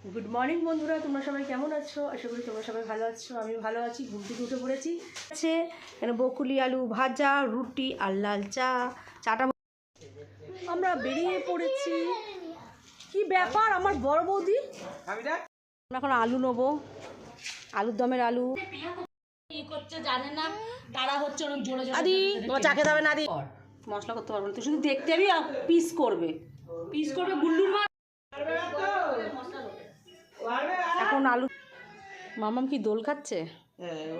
Good morning বন্ধুরা, তোমরা সবাই কেমন আছো? আশা করি তোমরা সবাই ভালো আছো। আমি ভালো আছি। ঘুম থেকে উঠে পড়েছি। আছে এখানে বকুলি আলু ভাজা, রুটি আর লাল চাটা আমরা বেরিয়ে পড়েছি। কি ব্যাপার আমার বড় বৌদি? এখন আলু নেবো, আলুর দমের আলু করছে জানে না, তারা হচ্ছে ওরকম জোরে জোরে। আদি তোমার চা খেতে হবে না? আদি মশলা করতে পারবো না, তুই শুধু দেখতে যাবি আর পিস করবে গুল্লুর মা। এখন আলু মামাম কি দোল খাচ্ছে?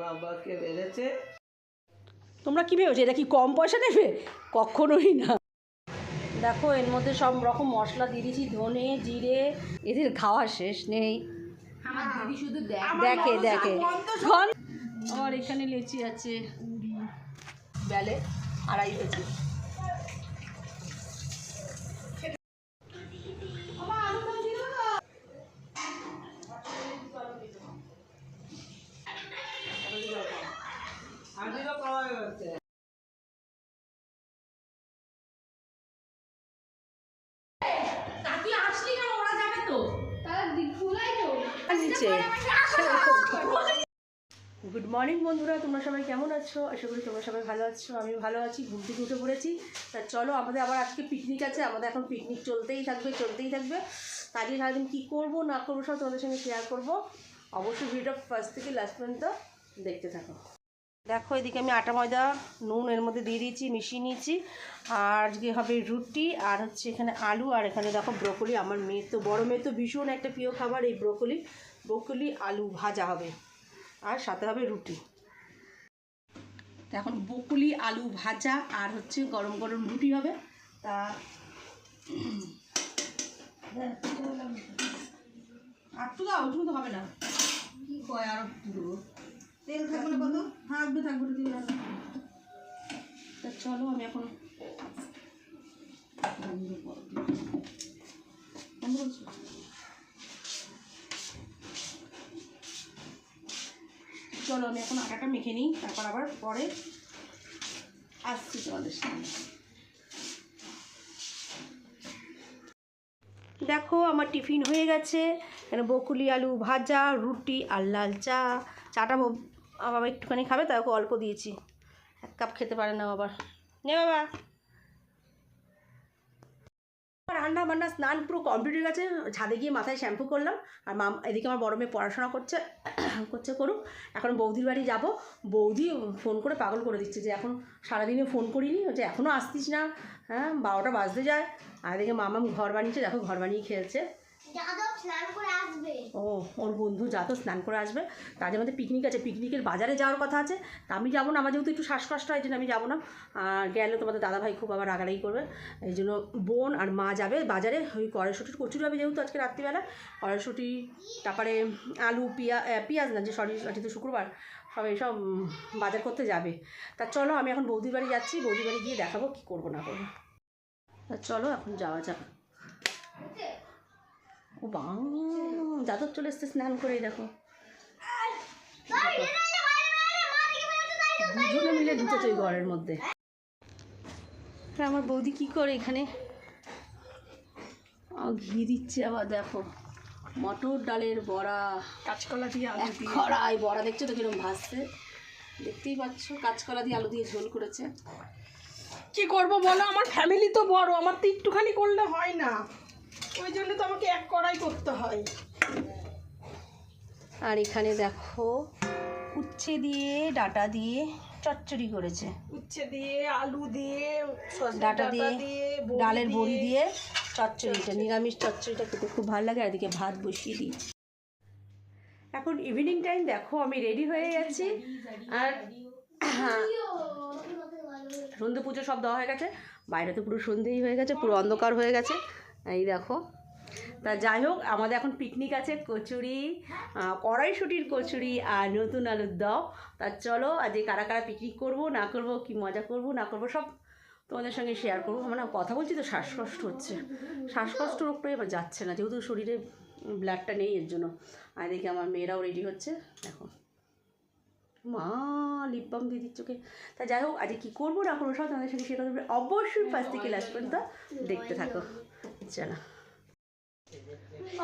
বাবাকে বেড়েছে। তোমরা কি ভেবেছো এটা কি কম পয়সা নেবে? কখনোই না। দেখো এর মধ্যে সব রকম মশলা দিয়ে দিয়েছি, ধনে জিরে। এদের খাওয়া শেষ নেই। আমার দিদি শুধু দেখে আমার এখানে লেচি আছে বেলে 2.5 কেজি। গুড মর্নিং বন্ধুরা, তোমরা সবাই কেমন আছো? আশা করি তোমরা সবাই ভালো আছো। আমি ভালো আছি। ঘুম থেকে উঠে পড়েছি। তা চলো, আমাদের আবার আজকে পিকনিক আছে। আমাদের এখন পিকনিক চলতেই থাকবে। তাকে সারাদিন কী করবো না করবো সব তোমাদের সঙ্গে শেয়ার করবো। অবশ্যই ভিডিওটা ফার্স্ট থেকে লাস্ট পর্যন্ত দেখতে থাকো। দেখো এদিকে আমি আটা ময়দা নুন এর মধ্যে দিয়ে দিয়েছি, মিশিয়ে নিয়েছি। আর আজকে হবে রুটি, আর হচ্ছে এখানে আলু, আর এখানে দেখো ব্রোকলি। আমার বড় মেয়ে তো ভীষণ একটা প্রিয় খাবার এই ব্রোকলি আলু ভাজা হবে, আর সাথে হবে রুটি। এখন ব্রোকলি আলু ভাজা আর হচ্ছে গরম গরম রুটি হবে। তা আটটু দাও, ওটুকু তো হবে না। কি কয় আর দেবো? তেল থাকবে না? কত থাকবে তেল। তা চলো আমি এখন আটাটা মেখে নিই, তারপর আবার পরে আসছি তোমাদের সামনে। দেখো আমার টিফিন হয়ে গেছে। এখানে বকুলি আলু ভাজা, রুটি আর লাল চাটা বাবা একটুখানি খাবে, তাই ওকে অল্প দিয়েছি। 1 কাপ খেতে পারে না বাবা। নে বাবা। রান্না বান্না স্নান পুরো কমপ্লিট হয়ে গেছে। ছাদে গিয়ে মাথায় শ্যাম্পু করলাম। আর এদিকে আমার বড় মেয়ে পড়াশোনা করছে করুক। এখন বৌদির বাড়ি যাব। বৌদি ফোন করে পাগল করে দিচ্ছে যে এখন সারাদিনে ফোন করিনি, যে এখনও আসতিস না, হ্যাঁ 12টা বাজতে যায়। আর এদিকে মামাম ঘর বানিয়েছে, দেখো ঘর বানিয়ে খেলছে। ও ওর বন্ধু যাতো স্নান করে আসবে। তাদের মধ্যে পিকনিক আছে, পিকনিকের বাজারে যাওয়ার কথা আছে। তা আমি যাবো না, আমার যেহেতু একটু শ্বাসকষ্ট হয়, জন্য আমি যাবো না। আর গেলে তোমাদের দাদাভাই খুব আবার রাগারাগি করবে। এই জন্য বোন আর মা যাবে বাজারে। ওই কড়াইশুঁটির কচুরি হবে যেহেতু আজকে রাত্রিবেলা। কড়াইশুঁটি, তারপরে আলু, পেঁয়াজ না, যে আজকে তো শুক্রবার, সব এইসব বাজার করতে যাবে। তা চলো আমি এখন বৌদির বাড়ি যাচ্ছি। বৌদির বাড়ি গিয়ে দেখাবো কী করবো না করবো। তা চলো এখন যাওয়া যাক। ও বাং যাদব চলে এসছে স্নান করে, দেখো দুজনে মিলে ঢুকেছে ওই ঘরের মধ্যে। আমার বৌদি কি করে এখানে ঘি দিচ্ছে আবার। দেখো মটর ডালের বড়া, কাঁচকলা দিয়ে আলু দিয়ে খড়াই বড়া, দেখছো তো কিরকম ভাজছে, দেখতেই পাচ্ছ। কাঁচকলা দিয়ে আলু দিয়ে ঝোল করেছে। কি করব বলো, আমার ফ্যামিলি তো বড়, আমার তো একটুখানি করলে হয় না, ওই জন্য তো আমাকে 1 কড়াই করতে হয়। আর এখানে দেখো উচ্ছে দিয়ে ডাঁটা দিয়ে চচ্চড়ি করেছে। উচ্ছে দিয়ে, আলু দিয়ে, ডাঁটা দিয়ে, ডালের বড়ি দিয়ে চচ্চড়িটা, নিরামিষ চচ্চড়িটা খেতে খুব ভালো লাগে। আর এদিকে ভাত বসিয়ে দিই। এখন ইভিনিং টাইম, দেখো আমি রেডি হয়ে গেছি। আর সন্ধ্যে পুজো সব দেওয়া হয়ে গেছে। বাইরে তো পুরো সন্ধ্যেই হয়ে গেছে, পুরো অন্ধকার হয়ে গেছে। এই দেখো। তা যাই হোক, আমাদের এখন পিকনিক আছে, কচুরি, কড়াইশুঁটির কচুরি আর নতুন আলুর দম। তা চলো আজকে কারা কারা পিকনিক করবো না করবো, কি মজা করবো না করবো, সব তোমাদের সঙ্গে শেয়ার করবো। মানে কথা বলছি তো শ্বাসকষ্ট হচ্ছে, শ্বাসকষ্ট রোগটা এবার যাচ্ছে না, যেহেতু শরীরে ব্লাডটা নেই এর জন্য। আর দেখি আমার মেয়েরাও রেডি হচ্ছে, দেখো মা লিপ বাম দিয়ে দিচ্ছে ওকে। তা যাই হোক, আজকে কী করবো না করবো সব তোমাদের সঙ্গে শেয়ার করবে। অবশ্যই ফার্স্ট থেকে লাস্ট পর্যন্ত দেখতে থাকো। চলো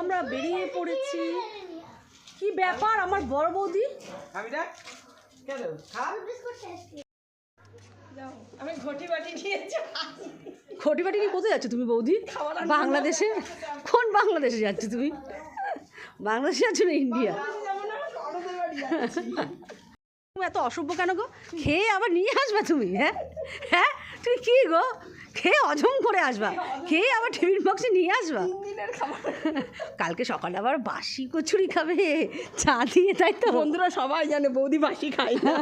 আমরা বেরিয়ে পড়েছি। কি ব্যাপার আমার বড় বৌদি? আমি ঘটি বাটি নিয়েছি। ঘটি বাটি নিয়ে কোথায় যাচ্ছ তুমি বৌদি? বাংলাদেশে? কোন বাংলাদেশে যাচ্ছ তুমি? বাংলাদেশে যাচ্ছ না ইন্ডিয়া? তুমি এত অসভ্য কেন গো? খেয়ে আবার নিয়ে আসবা তুমি? হ্যাঁ হ্যাঁ, তুমি কি গো খেয়ে হজম করে আসবা, খেয়ে আবার টিফিন বক্সে নিয়ে আসবা? কালকে সকালে আবার বাসি কচুরি খাবে চা দিয়ে, তাই তো? বন্ধুরা সবাই জানে বৌদি বাসি খায় না।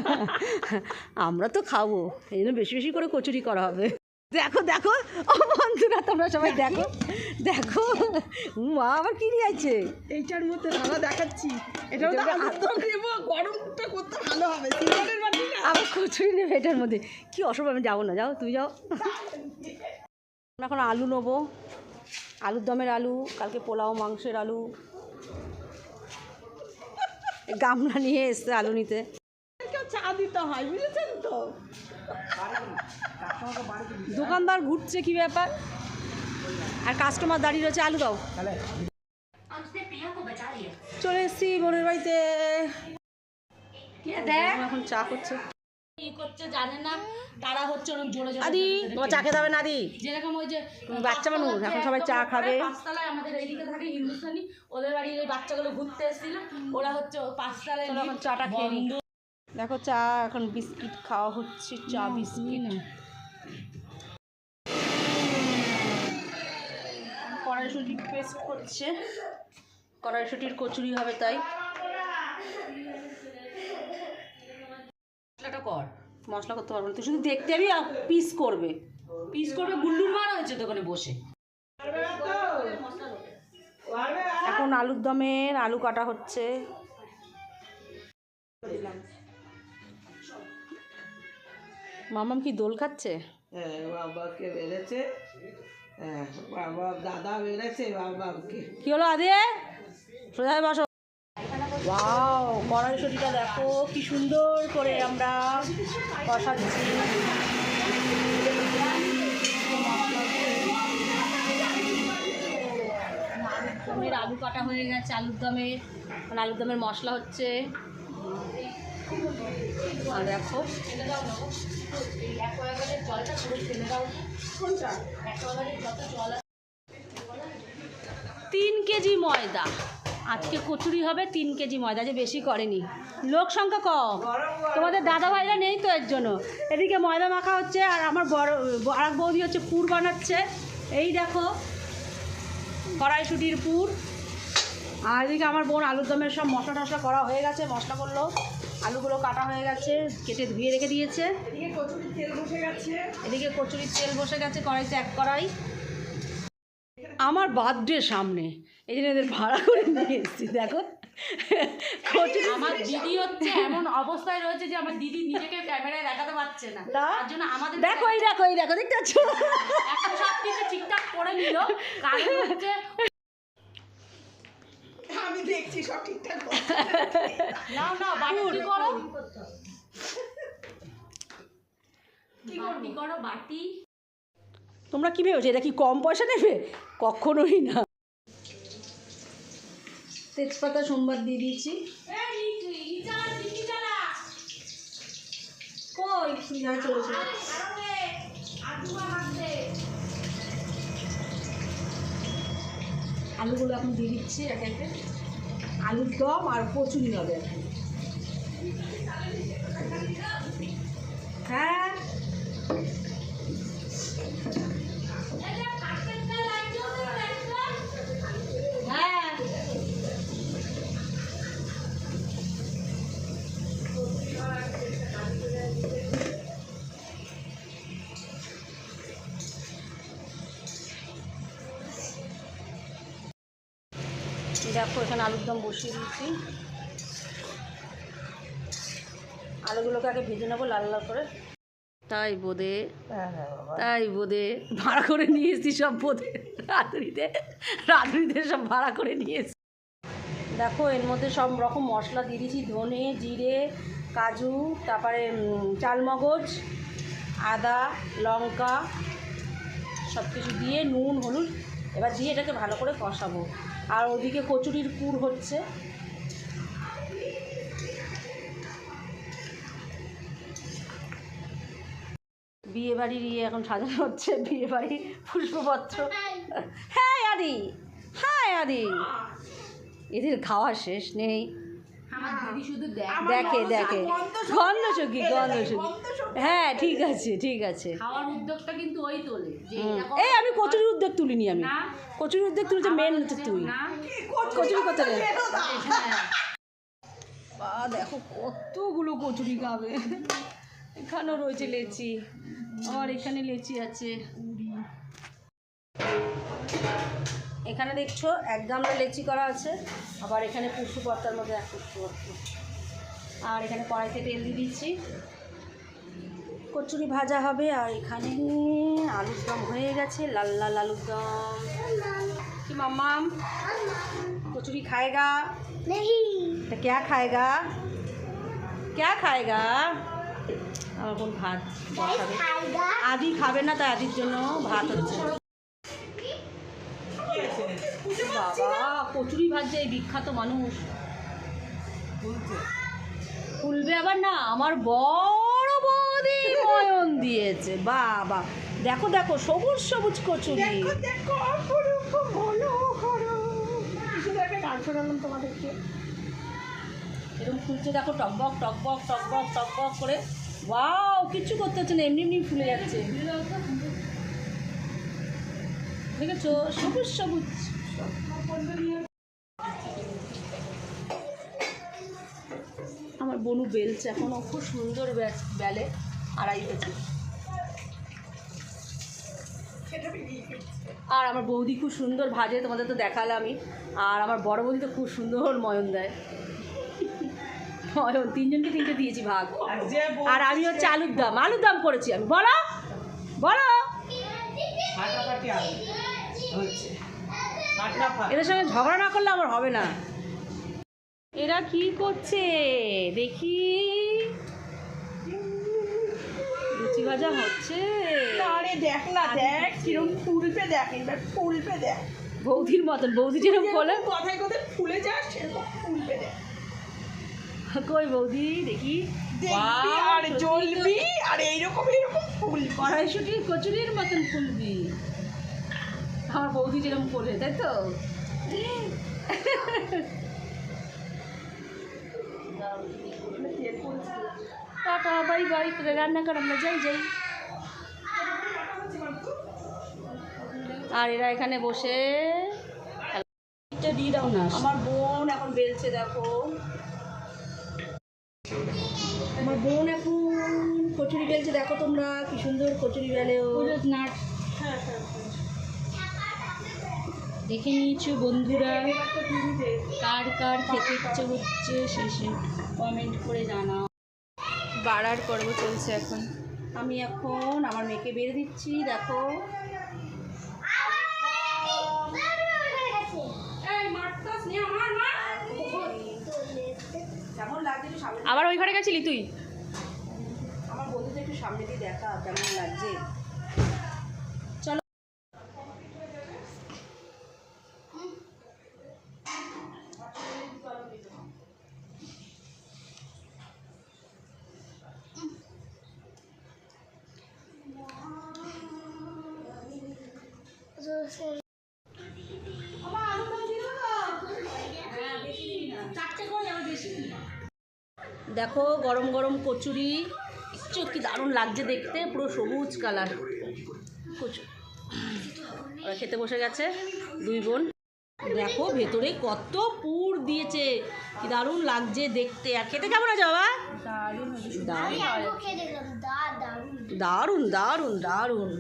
আমরা তো খাবো, এই জন্য বেশি বেশি করে কচুরি করা হবে। দেখো দেখো ও বন্ধুরা, তোমরা সবাই দেখো দেখো, মা আবার কি নিয়ে আছে এইটার মধ্যে দাদা দেখাচ্ছি। এটা গরমটা করতে ভালো হবে। সিজনের বাটি না, আবার কচুরি নেবে এটার মধ্যে। কি অসুবিধা, আমি যাবো না, যাও তুমি যাও। এখন আলু নেবো, আলুর দমের আলু, কালকে পোলাও মাংসের আলু। গামলা নিয়ে এসছে আলু নিতে। চা দিতে হয়, বুঝেছেন তো? দোকানদার ঘুরছে, কি ব্যাপার, আর কাস্টমার দাঁড়িয়ে রয়েছে। আলু দাও। চলে এসছি বোনের বাড়িতে। এখন চা করছে। কি করছে জানে না, তারা হচ্ছে ওরকম জোরে জোরে। আদি তোমার চা খেতে হবে না আদি? যেরকম ওই যে বাচ্চা মানুষ, এখন সবাই চা খাবে। পাঁচতলায় আমাদের এইদিকে থাকে হিন্দুস্তানি, ওদের বাড়ির ওই বাচ্চাগুলো ঘুরতে এসেছিল, ওরা হচ্ছে পাঁচতলায়। চলো এখন চাটা খেয়ে নিই। দেখো চা, এখন বিস্কিট খাওয়া হচ্ছে, চা বিস্কিট। কড়াইশুঁটি পেস্ট করছে, কড়াইশুঁটির কচুরি হবে তাই। মশলাটা কর। মশলা করতে পারবো না, তুই শুধু দেখতে যাবি আর পিস করবে। পিস করবে, গুল্লুর মারা হয়েছে দোকানে বসে। এখন আলুর দমের আলু কাটা হচ্ছে। মামাম কি দোল খাচ্ছে? হ্যাঁ, বাবাকে বেড়েছে। হ্যাঁ, বাবা দাদা বেড়েছে বাবাকে। কি হলো আদে? সোজা হয়ে বসো। ওয়াও, কড়াইশুঁটিটা দেখো কি সুন্দর করে আমরা কষাচ্ছি। দমের আলু কাটা হয়ে গেছে, আলুর দমের, মানে আলুর দমের মশলা হচ্ছে। আর দেখো জলটা পুরো ফেলে দাও। 3 কেজি ময়দা, আজকে কচুরি হবে 3 কেজি ময়দা, যে বেশি করেনি, লোক সংখ্যা কম, তোমাদের দাদা ভাইরা নেই তো এর জন্য। এদিকে ময়দা মাখা হচ্ছে, আর আমার বড় আর এক বৌদি হচ্ছে পুর বানাচ্ছে। এই দেখো কড়াইশুঁটির পুর। আর এদিকে আমার বোন আলুর দমের সব মশলা টশলা করা হয়ে গেছে, মশলা করলো, আলুগুলো কাটা হয়ে গেছে, কেটে ধুয়ে রেখে দিয়েছে। এদিকে কচুরির তেল বসে গেছে। এদিকে কচুরির তেল বসে গেছে, কড়াইতে 1 কড়াই। আমার বার্থডে সামনে, এই জন্য এদের ভাড়া করে নিয়ে এসেছি। দেখো কচুরি, আমার দিদি হচ্ছে এমন অবস্থায় রয়েছে যে আমার দিদি নিজেকে ক্যামেরায় দেখাতে পারছে না, তার জন্য আমাদের দেখো এই দেখো এই দেখো, দেখতে পাচ্ছ? এখন সব কিছু ঠিকঠাক করে নিল, কারণ হচ্ছে আমি দেখছি সব ঠিকঠাক। নাও নাও বাটি করো, বাটি করো, বাটি। তোমরা কি ভেবেছো এটা কি কম পয়সা নেবে? কখনোই না। তেজপাতা সোমবার দিয়ে দিয়েছি। কই যা চলেছে। আলুগুলো এখন দিয়ে দিচ্ছি একে একে। আলুর দম আর কচুরি হবে এখন। হ্যাঁ হ্যাঁ, দেখো এখানে আলুর দম বসিয়ে দিয়েছি। আলুগুলোকে আগে ভেজে নেবো লাল লাল করে। তাই বোধে, তাই বোধে ভাড়া করে নিয়ে এসেছি সব, বোধে রাঁধুনিদের সব ভাড়া করে নিয়ে এসেছি। দেখো এর মধ্যে সব রকম মশলা দিয়ে দিয়েছি, ধনে, জিরে, কাজু, তারপরে চালমগজ, আদা, লঙ্কা, সব কিছু দিয়ে নুন হলুদ এবার দিয়ে এটাকে ভালো করে কষাবো। আর ওদিকে কচুরির পুর হচ্ছে। বিয়ে বাড়ির এখন সাজানো হচ্ছে, বিয়ে বাড়ির পুষ্পপত্র। হ্যাঁ আদি, হ্যাঁ আদি, এদের খাওয়া শেষ নেই। আমার দিদি শুধু দেখে দেখে গন্ধ সখী, গন্ধ সখী। হ্যাঁ ঠিক আছে, ঠিক আছে। খাওয়ার উদ্যোগটা কিন্তু ওই তোলে যে এই আমি কচুরির উদ্যোগ তুলিনি, আমি না। কচুরির উদ্যোগ তুলেছে মেন হচ্ছে তুই। না কচুরি কত রে? হ্যাঁ। বা দেখো কতগুলো কচুরি খাবে। এখানেও রয়েছে লেচি, আর এখানে লেচি আছে। এখানে দেখছো 1 গামলা লেচি করা আছে, আবার এখানে পুষ্পপত্তার মধ্যে 1 পুষ্পপত্র, আর এখানে কড়াইতে তেল দিয়ে দিচ্ছি, কচুরি ভাজা হবে। আর এখানে আলুর দম হয়ে গেছে, লাল লাল আলুর দম। কি মাম্মাম কচুরি খাएगा नहीं? तो क्या खाएगा, क्या खाएगा? আমার বোন ভাত বসাবে, আদি খাবে না, তাই আদির জন্য ভাত হচ্ছে। বাবা কচুরি ভাজছে এই বিখ্যাত মানুষ, ফুলবে আবার না। আমার বড় বৌদি ময়ন দিয়েছে, বাবা দেখো দেখো সবুজ সবুজ কচুরি। দেখো অপরূপ মনোহর। শুধু একটা গান শোনালাম তোমাদেরকে। এরকম ফুলছে দেখো, টকবক টকবক টকবক টকবক করে। ওয়াও কিচ্ছু করতে হচ্ছে না, এমনি এমনি ফুলে যাচ্ছে। দেখেছো সবুজ সবুজ। আমার বনু বেলছে এখনও, খুব সুন্দর বেলে, 2.5 কেজি। আর আমার বৌদি খুব সুন্দর ভাজে, তোমাদের তো দেখালাম আমি। আর আমার বড় বৌদি তো খুব সুন্দর ময়ন দেয়। ময়ন 3 জনকে 3টে দিয়েছি ভাগ। আর আমি হচ্ছে আলুর দম করেছি আমি। বলো বলো, এদের সঙ্গে ঝগড়া না করলে আমার হবে না। এরা কি করছে দেখি, লুচি ভাজা হচ্ছে। আরে দেখ না, দেখ কিরম ফুলবে, দেখ এবার ফুলবে দেখ। বৌদির মতন, বৌদি যেরকম বলে কথায় কথায় ফুলে যায় সেরকম ফুলবে দেখ। কই বৌদি দেখি, দেখবি আর জ্বলবি আর এইরকম এইরকম ফুলবি। কড়াইশুটির কচুরির মতন ফুলবি, আমার বৌদি যেরকম বলে, তাই তো? টাটা বাই বাই, করে রান্না কর, আমরা যাই যাই। আর এরা এখানে বসে দিয়ে দাও না। আমার বোন এখন বেলছে দেখো, আমার বোন এখন কচুরি বেলছে দেখো তোমরা, কি সুন্দর কচুরি বেলেও। দেখে নিয়েছো বন্ধুরা, কার কার খেতে ইচ্ছে হচ্ছে শেষে কমেন্ট করে জানাও। বাড়ার পর্ব চলছে এখন। আমি এখন আমার মেয়েকে বেড়ে দিচ্ছি দেখো। কেমন লাগছে একটু সামনে, আবার ওই ঘরে গেছিলি তুই? আমার বন্ধুদের একটু সামনে দিয়ে দেখা কেমন লাগছে। চলো দেখো গরম গরম কচুরি, কি দারুণ লাগছে দেখতে, পুরো সবুজ কালার কচুরি। ওরা খেতে বসে গেছে 2 বোন। দেখো ভেতরে কত পুর দিয়েছে, কি দারুণ লাগছে দেখতে। আর খেতে কেমন আছে বাবা? দারুণ দারুণ দারুণ।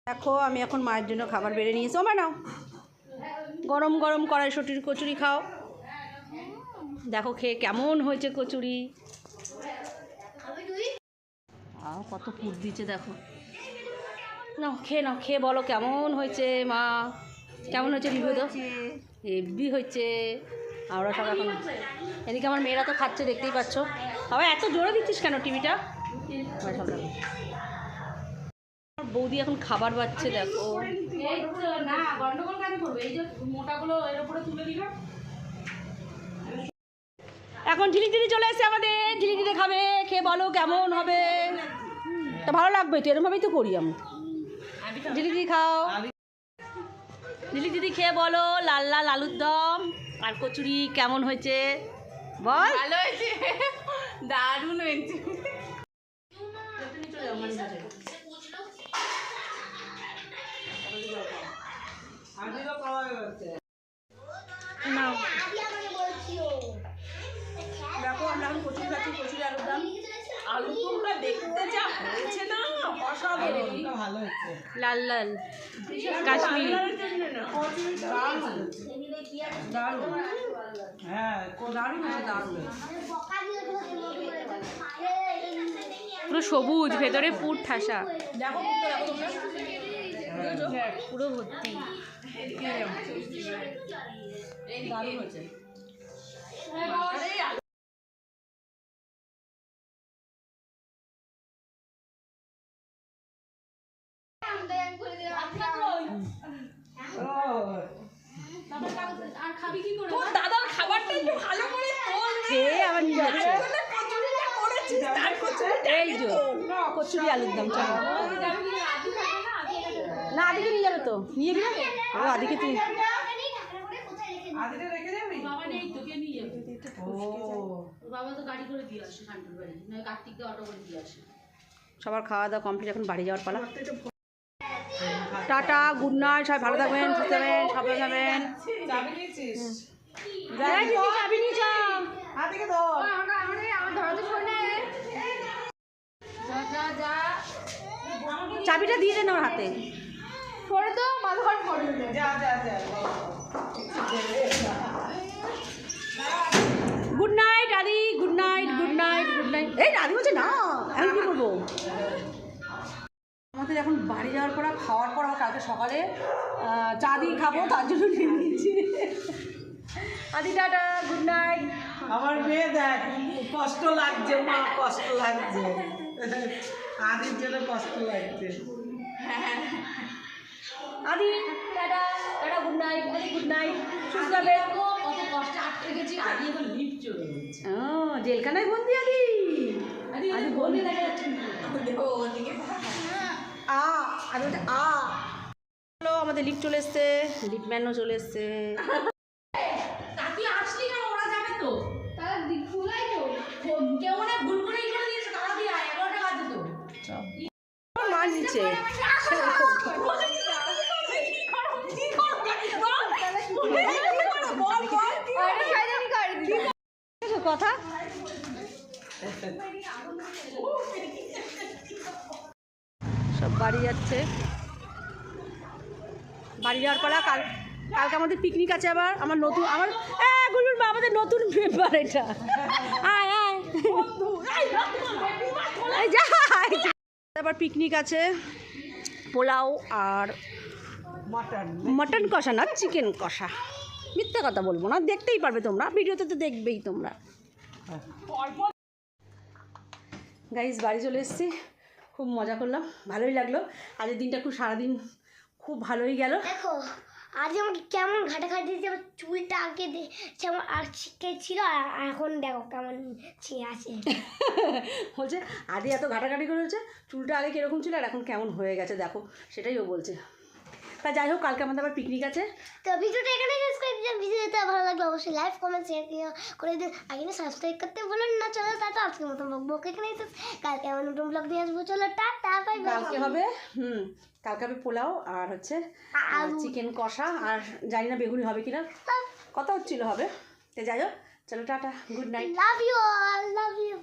দেখো আমি এখন মায়ের জন্য খাবার বেড়ে নিয়েছি। ও মা নাও, গরম গরম কড়াইশুটির কচুরি খাও। দেখো খেয়ে কেমন হয়েছে কচুরি। কত পুর দিচ্ছে দেখো। নাও খেয়ে নাও, খেয়ে বলো কেমন হয়েছে মা, কেমন হয়েছে রিভিউ দাও। হেভি হয়েছে। আমরা সব এখন এদিকে আমার মেয়েরা তো খাচ্ছে, দেখতেই পাচ্ছ। সবাই এত জোরে দিচ্ছিস কেন টিভিটা? আমার বৌদি এখন খাবার বাচ্ছে দেখো। এই তো না গন্ডগোল কেন করবে? এই যে মোটাগুলো এর উপরে তুলে দিলাম। এখন ঝিলিক চলে এসেছে আমাদের। ঝিলিক খাবে, খেয়ে বলো কেমন হবে। তা ভালো লাগবে তো, এরমভাবেই তো করি আমি। ঝিলিক খাও। ঝিলিক দিদি খেয়ে বলো লাল লাল আলুর দম আর কচুরি কেমন হয়েছে বল। ভালো হয়েছে, দারুণ হয়েছে। আজকে পাওয়া যাচ্ছে নাও দেখো আমরা এখন কচুরি খাচ্ছি, কচুরি আলুর দম। আলু তোমরা দেখতে যা হয়েছে না অসাধারণ। ভালো হচ্ছে লাল লাল কাশ্মীরি। হ্যাঁ দারুণ হয়েছে, দারুণ। পুরো সবুজ, ভেতরে পুর ঠাসা, দেখো পুরো ভর্তি। দারুণ হয়েছে। আর খাবি কি করে? তোর দাদার খাবারটা একটু ভালো করে তোল রে। খেয়ে আবার নিয়ে যাচ্ছে। বলে কচুরিটা করেছিস, তার কচুরিটা এই যে কচুরি আলুর দম। চলো না, আদিকে নিয়ে যাবে তো, নিয়ে যাবি না? ও আদিকে তুই আদিটা রেখে যাবি বাবা নেই তো, কে নিয়ে যাবে? ও ওর বাবা তো গাড়ি করে দিয়ে আসে শান্তির বাড়ি, নয় কার্তিক দিয়ে অটো করে দিয়ে আসে। সবার খাওয়া দাওয়া কমপ্লিট, এখন বাড়ি যাওয়ার পালা। টাটা, গুড নাইট, সবাই ভালো থাকবেন, সুস্থ থাকবেন, সাবধানে থাকবেন। চাবি নিয়েছিস চাবি নিয়ে যাও। আদিকে ধর চাবিটা দিয়ে দেন ওর হাতে। যা যা যা গুড নাইট আদি, good night, good night, good night. এই আদি বলছে না, আমি কি করবো? আমাদের এখন বাড়ি যাওয়ার পর আর খাওয়ার পর আমার কালকে সকালে চা দিয়ে খাবো, তার জন্য নিয়ে নিয়েছি। আদি টাটা, গুড নাইট। আমার মেয়ে দেখ কষ্ট লাগছে মা, কষ্ট লাগছে আদির জন্য কষ্ট লাগছে। আদি টাটা, টাটা, গুড নাইট, আদি গুড নাইট, সুস্থ হবে। কত কষ্টে আটকে গেছি, আগে এখন লিফট চলে গেছে। ও জেলখানায় বন্দি আদি। আদি বলে দেখা যাচ্ছে আদি বলছে হ্যালো, আমাদের লিফট চলে এসছে, লিফটম্যানও চলে এসছে। তুই আসলি কেন? ওরা যাবে তো, তারা খুলাই তো, কেউ মনে হয় ভুল করেই করে দিয়েছে, তারা দিয়ে 11টা বাজে তো। মার নিচ্ছে কথা। সব বাড়ি যাচ্ছে, বাড়ি যাওয়ার পর কালকে আমাদের পিকনিক আছে আবার। আমার নতুন গুলুর মা আমাদের নতুন মেম্বার এটা। আয় আয় এই যা, আবার পিকনিক আছে, পোলাও আর মটন কষা না চিকেন কষা। মিথ্যে কথা বলবো না, দেখতেই পারবে তোমরা, ভিডিওতে তো দেখবেই তোমরা। গাইস বাড়ি চলে এসেছি, খুব মজা করলাম, ভালোই লাগলো। আজকের দিনটা খুব সারাদিন খুব ভালোই গেল। দেখো আজ আমাকে কেমন ঘাটাঘাটি দিয়েছে, আমার চুলটা আগে যেমন আর ছিটকে ছিল, আর এখন দেখো কেমন আছে। বলছে আদি এত ঘাটাঘাটি করেছে, চুলটা আগে কীরকম ছিল আর এখন কেমন হয়ে গেছে দেখো, সেটাই ও বলছে। তা যাই হোক, কালকে আমাদের আবার পিকনিক আছে। তো ভিডিওটা এখানে শেষ করে দিলাম। ভিডিওটা ভালো লাগলে অবশ্যই লাইক কমেন্ট শেয়ার করে দিন, আগে না সাবস্ক্রাইব করতে বলুন না। চলো টাটা, আজকের মতো বক এখানে কালকে আমার নতুন ব্লগ নিয়ে আসবো। চলো টাটা, বাই বাই। কালকে হবে কালকে হবে পোলাও আর হচ্ছে চিকেন কষা, আর জানি না বেগুনি হবে কিনা, কথা হচ্ছিল হবে। তো যাই হোক, চলো tata, good night. Love you all, love you.